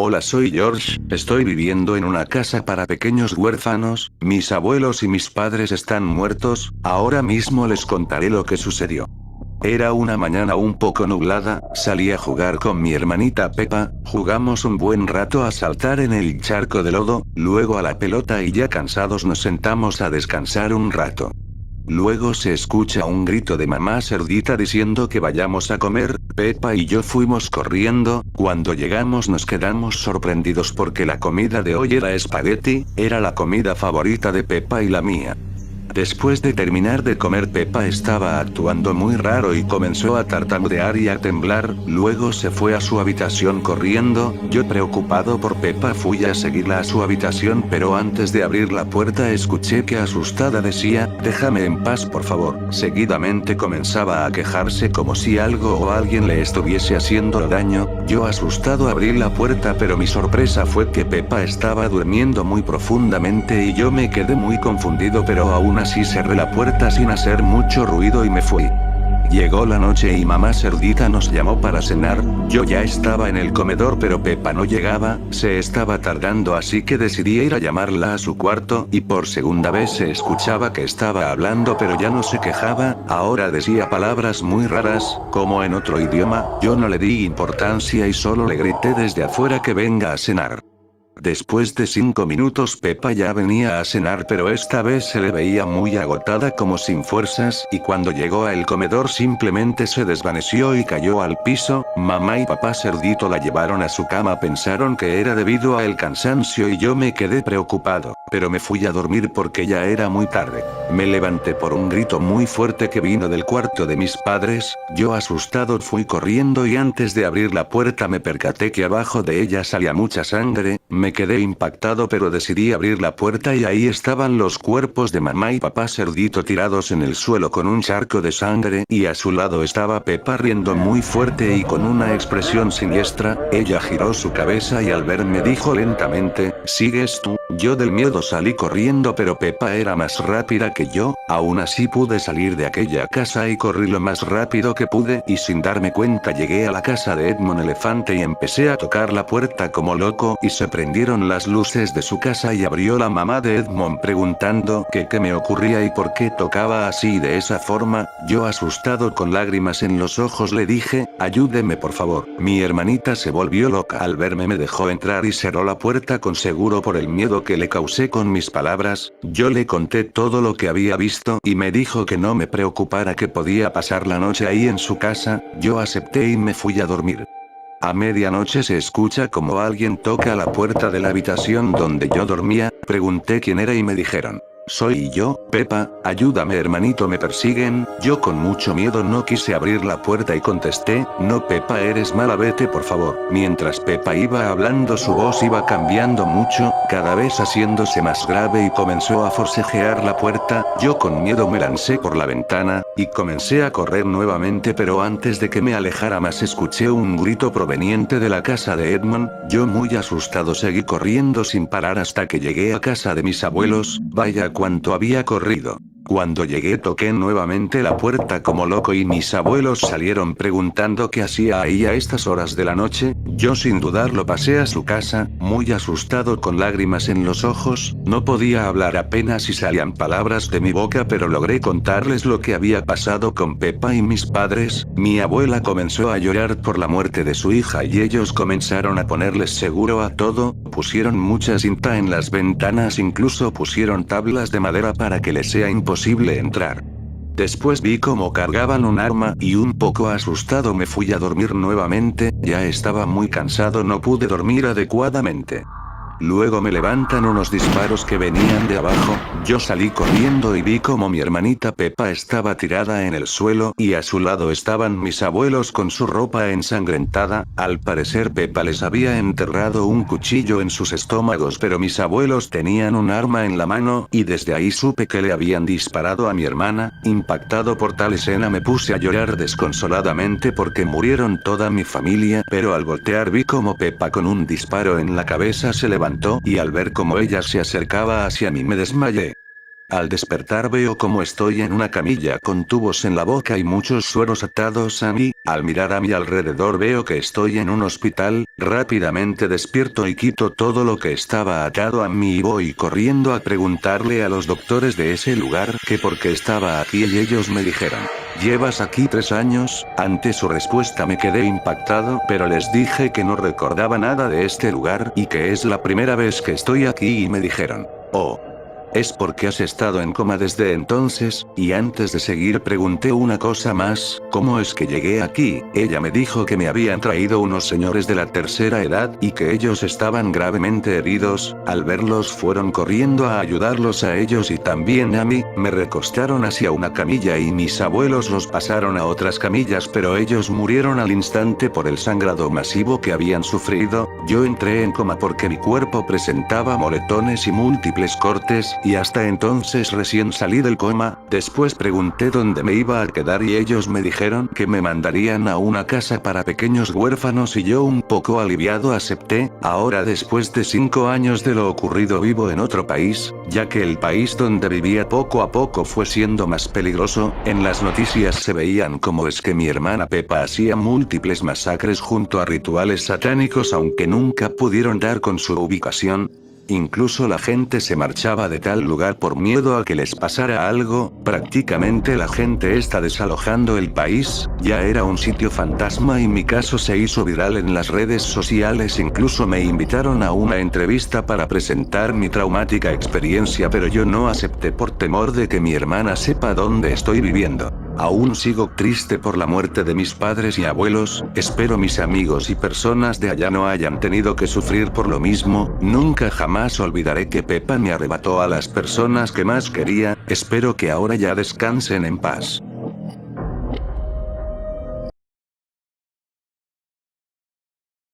Hola, soy George, estoy viviendo en una casa para pequeños huérfanos, mis abuelos y mis padres están muertos, ahora mismo les contaré lo que sucedió. Era una mañana un poco nublada, salí a jugar con mi hermanita Peppa, jugamos un buen rato a saltar en el charco de lodo, luego a la pelota y ya cansados nos sentamos a descansar un rato. Luego se escucha un grito de mamá cerdita diciendo que vayamos a comer. Peppa y yo fuimos corriendo, cuando llegamos nos quedamos sorprendidos porque la comida de hoy era espagueti, era la comida favorita de Peppa y la mía. Después de terminar de comer, Peppa estaba actuando muy raro y comenzó a tartamudear y a temblar, luego se fue a su habitación corriendo. Yo, preocupado por Peppa, fui a seguirla a su habitación, pero antes de abrir la puerta escuché que asustada decía: "Déjame en paz, por favor". Seguidamente comenzaba a quejarse como si algo o alguien le estuviese haciendo daño. Yo, asustado, abrí la puerta, pero mi sorpresa fue que Peppa estaba durmiendo muy profundamente y yo me quedé muy confundido, pero aún así cerré la puerta sin hacer mucho ruido y me fui. Llegó la noche y mamá cerdita nos llamó para cenar. Yo ya estaba en el comedor, pero Peppa no llegaba, se estaba tardando, así que decidí ir a llamarla a su cuarto, y por segunda vez se escuchaba que estaba hablando, pero ya no se quejaba, ahora decía palabras muy raras, como en otro idioma. Yo no le di importancia y solo le grité desde afuera que venga a cenar. Después de 5 minutos Peppa ya venía a cenar, pero esta vez se le veía muy agotada, como sin fuerzas, y cuando llegó al comedor simplemente se desvaneció y cayó al piso. Mamá y papá cerdito la llevaron a su cama, pensaron que era debido al cansancio y yo me quedé preocupado, pero me fui a dormir porque ya era muy tarde. Me levanté por un grito muy fuerte que vino del cuarto de mis padres. Yo, asustado, fui corriendo y antes de abrir la puerta me percaté que abajo de ella salía mucha sangre. Me quedé impactado, pero decidí abrir la puerta y ahí estaban los cuerpos de mamá y papá cerdito tirados en el suelo con un charco de sangre, y a su lado estaba Peppa riendo muy fuerte y con una expresión siniestra. Ella giró su cabeza y al verme dijo lentamente: "¿Sigues tú?". Yo del miedo salí corriendo, pero Peppa era más rápida que yo. Aún así pude salir de aquella casa y corrí lo más rápido que pude, y sin darme cuenta llegué a la casa de Edmond Elefante y empecé a tocar la puerta como loco, y se prendieron las luces de su casa y abrió la mamá de Edmond preguntando que qué me ocurría y por qué tocaba así de esa forma. Yo, asustado con lágrimas en los ojos, le dije: "Ayúdeme, por favor". Mi hermanita se volvió loca al verme, me dejó entrar y cerró la puerta con seguro por el miedo que le causé con mis palabras. Yo le conté todo lo que había visto y me dijo que no me preocupara, que podía pasar la noche ahí en su casa. Yo acepté y me fui a dormir. A medianoche se escucha como alguien toca la puerta de la habitación donde yo dormía. Pregunté quién era y me dijeron: "Soy yo, Peppa, ayúdame hermanito, me persiguen". Yo con mucho miedo no quise abrir la puerta y contesté: "No Peppa, eres mala, vete por favor". Mientras Peppa iba hablando, su voz iba cambiando mucho, cada vez haciéndose más grave, y comenzó a forcejear la puerta. Yo con miedo me lancé por la ventana, y comencé a correr nuevamente, pero antes de que me alejara más escuché un grito proveniente de la casa de Edmond. Yo, muy asustado, seguí corriendo sin parar hasta que llegué a casa de mis abuelos. Vaya cuánto había corrido. Cuando llegué toqué nuevamente la puerta como loco y mis abuelos salieron preguntando qué hacía ahí a estas horas de la noche. Yo sin dudarlo pasé a su casa, muy asustado con lágrimas en los ojos. No podía hablar apenas si salían palabras de mi boca, pero logré contarles lo que había pasado con Peppa y mis padres. Mi abuela comenzó a llorar por la muerte de su hija y ellos comenzaron a ponerles seguro a todo. Pusieron mucha cinta en las ventanas, incluso pusieron tablas de madera para que les sea imposible entrar. Después vi cómo cargaban un arma y un poco asustado me fui a dormir nuevamente. Ya estaba muy cansado, no pude dormir adecuadamente. Luego me levantan unos disparos que venían de abajo. Yo salí corriendo y vi como mi hermanita Peppa estaba tirada en el suelo, y a su lado estaban mis abuelos con su ropa ensangrentada. Al parecer Peppa les había enterrado un cuchillo en sus estómagos, pero mis abuelos tenían un arma en la mano, y desde ahí supe que le habían disparado a mi hermana. Impactado por tal escena me puse a llorar desconsoladamente porque murieron toda mi familia, pero al voltear vi como Peppa con un disparo en la cabeza se levantó, y al ver cómo ella se acercaba hacia mí me desmayé. Al despertar veo como estoy en una camilla con tubos en la boca y muchos sueros atados a mí. Al mirar a mi alrededor veo que estoy en un hospital. Rápidamente despierto y quito todo lo que estaba atado a mí y voy corriendo a preguntarle a los doctores de ese lugar que por qué estaba aquí y ellos me dijeron: "Llevas aquí 3 años". Ante su respuesta me quedé impactado, pero les dije que no recordaba nada de este lugar y que es la primera vez que estoy aquí y me dijeron: "Oh. ¿Es porque has estado en coma desde entonces?". Y antes de seguir pregunté una cosa más: ¿cómo es que llegué aquí? Ella me dijo que me habían traído unos señores de la tercera edad y que ellos estaban gravemente heridos. Al verlos fueron corriendo a ayudarlos a ellos y también a mí. Me recostaron hacia una camilla y mis abuelos los pasaron a otras camillas, pero ellos murieron al instante por el sangrado masivo que habían sufrido. Yo entré en coma porque mi cuerpo presentaba moretones y múltiples cortes, y hasta entonces recién salí del coma. Después pregunté dónde me iba a quedar y ellos me dijeron que me mandarían a una casa para pequeños huérfanos y yo, un poco aliviado, acepté. Ahora, después de 5 años de lo ocurrido, vivo en otro país, ya que el país donde vivía poco a poco fue siendo más peligroso. En las noticias se veían cómo es que mi hermana Pepa hacía múltiples masacres junto a rituales satánicos, aunque nunca pudieron dar con su ubicación. Incluso la gente se marchaba de tal lugar por miedo a que les pasara algo. Prácticamente la gente está desalojando el país. Ya era un sitio fantasma y mi caso se hizo viral en las redes sociales. Incluso me invitaron a una entrevista para presentar mi traumática experiencia, pero yo no acepté por temor de que mi hermana sepa dónde estoy viviendo. Aún sigo triste por la muerte de mis padres y abuelos. Espero mis amigos y personas de allá no hayan tenido que sufrir por lo mismo. Nunca jamás olvidaré que Pepa me arrebató a las personas que más quería. Espero que ahora ya descansen en paz.